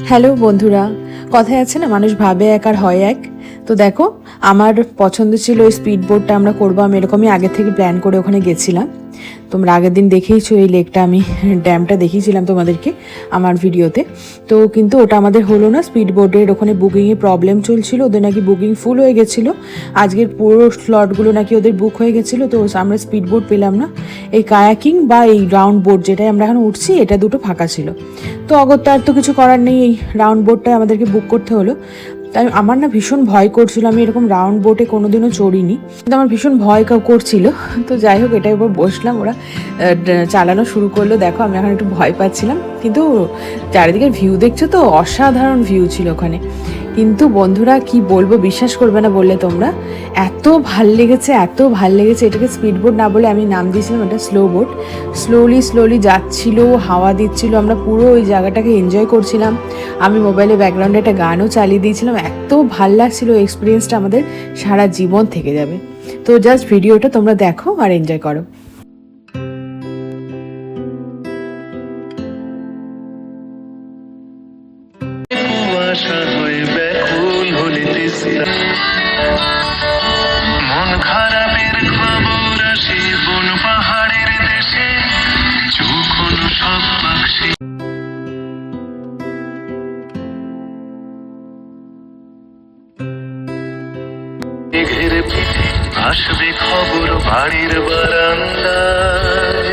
Hello বন্ধুরা, কথায় আছে না মানুষ ভাবে এক আর হয় এক। তো দেখো, আমার পছন্দ ছিল ওই স্পিড বোটটা আমরা করবো। আমি এরকমই আগে থেকে প্ল্যান করে ওখানে গেছিলাম। তোমরা আগের দিন দেখেইছো এই লেকটা, আমি ড্যামটা দেখিয়েছিলাম তোমাদেরকে আমার ভিডিওতে। তো কিন্তু ওটা আমাদের হলো না। স্পিড বোটের ওখানে বুকিংয়ে প্রবলেম চলছিল, ওদের নাকি বুকিং ফুল হয়ে গেছিলো। আজকের পুরো স্লটগুলো নাকি ওদের বুক হয়ে গেছিলো, তো আমরা স্পিড বোট পেলাম না। এই কায়াকিং বা এই রাউন্ড বোট যেটাই আমরা এখন উঠছি, এটা দুটো ফাঁকা ছিল। তো অগত্যা আর তো কিছু করার নেই, এই রাউন্ড বোটটাই আমাদেরকে বুক করতে হলো। তাই আমার না ভীষণ ভয় করছিল, আমি এরকম রাউন্ড বোটে কোনোদিনও চড়িনি, কিন্তু আমার ভীষণ ভয় করছিল। তো যাই হোক, এটার উপর বসলাম, ওরা চালানো শুরু করলো। দেখো আমি এখন একটু ভয় পাচ্ছিলাম, কিন্তু চারিদিকের ভিউ দেখছো তো, অসাধারণ ভিউ ছিল ওখানে। কিন্তু বন্ধুরা কি বলবো, বিশ্বাস করবে না বললে তোমরা, এত ভাল লেগেছে, এত ভাল লেগেছে। এটাকে স্পিড বোট না বলে আমি নাম দিয়েছিলাম এটা স্লো বোট। স্লোলি যাচ্ছিল, হাওয়া দিচ্ছিল, আমরা পুরো ওই জায়গাটাকে এনজয় করছিলাম। আমি মোবাইলে ব্যাকগ্রাউন্ডে একটা গানও চালিয়ে দিয়েছিলাম। এত ভাল লাগছিল, এক্সপিরিয়েন্সটা আমাদের সারা জীবন থেকে যাবে। তো জাস্ট ভিডিওটা তোমরা দেখো আর এনজয় করো। মন খারাপের খবর আসে বন পাহাড়ের দেশে, চুকোনো সব পাখি মেঘের পিঠে আসবে খবর বাড়ির বারান্দায়।